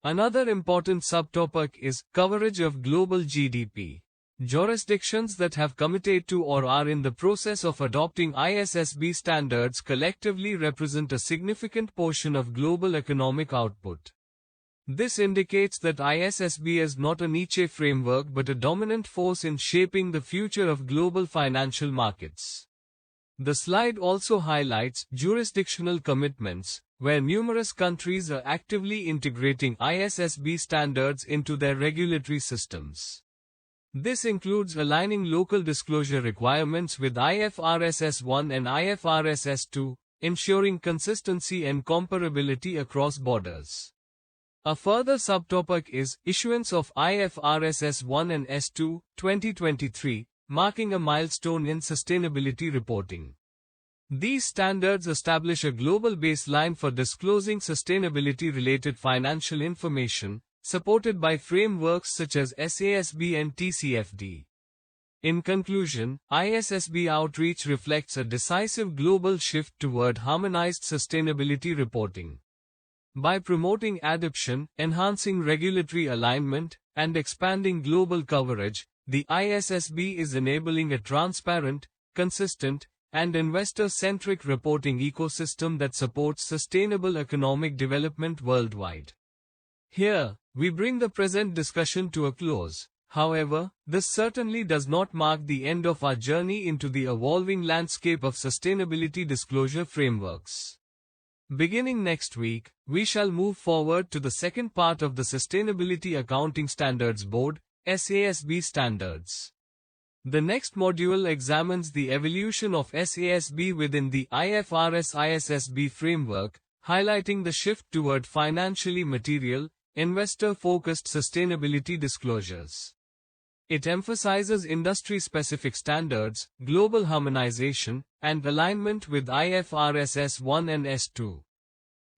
Another important subtopic is coverage of global GDP. Jurisdictions that have committed to or are in the process of adopting ISSB standards collectively represent a significant portion of global economic output. This indicates that ISSB is not a niche framework but a dominant force in shaping the future of global financial markets. The slide also highlights jurisdictional commitments, where numerous countries are actively integrating ISSB standards into their regulatory systems. This includes aligning local disclosure requirements with IFRS S1 and IFRS S2, ensuring consistency and comparability across borders. A further subtopic is issuance of IFRS S1 and S2, 2023, marking a milestone in sustainability reporting. These standards establish a global baseline for disclosing sustainability-related financial information, supported by frameworks such as SASB and TCFD. In conclusion, ISSB Outreach reflects a decisive global shift toward harmonized sustainability reporting. By promoting adoption, enhancing regulatory alignment, and expanding global coverage, the ISSB is enabling a transparent, consistent, and investor-centric reporting ecosystem that supports sustainable economic development worldwide. Here, we bring the present discussion to a close. However, this certainly does not mark the end of our journey into the evolving landscape of sustainability disclosure frameworks. Beginning next week, we shall move forward to the second part of the Sustainability Accounting Standards Board, SASB Standards. The next module examines the evolution of SASB within the IFRS ISSB framework, highlighting the shift toward financially material, investor-focused sustainability disclosures. It emphasizes industry-specific standards, global harmonization, and alignment with IFRS S1 and S2.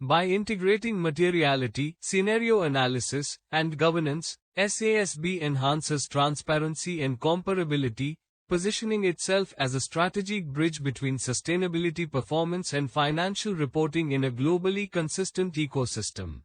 By integrating materiality, scenario analysis, and governance, SASB enhances transparency and comparability, positioning itself as a strategic bridge between sustainability performance and financial reporting in a globally consistent ecosystem.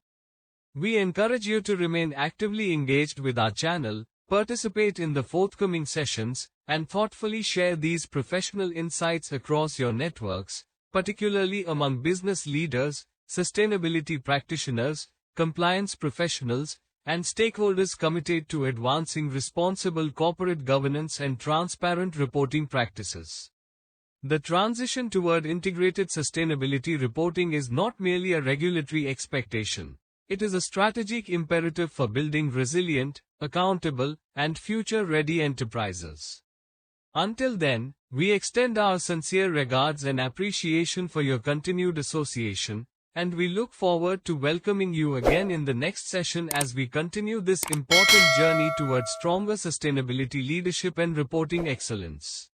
We encourage you to remain actively engaged with our channel, participate in the forthcoming sessions, and thoughtfully share these professional insights across your networks, particularly among business leaders, sustainability practitioners, compliance professionals, and stakeholders committed to advancing responsible corporate governance and transparent reporting practices. The transition toward integrated sustainability reporting is not merely a regulatory expectation. It is a strategic imperative for building resilient, accountable, and future-ready enterprises. Until then, we extend our sincere regards and appreciation for your continued association, and we look forward to welcoming you again in the next session as we continue this important journey towards stronger sustainability leadership and reporting excellence.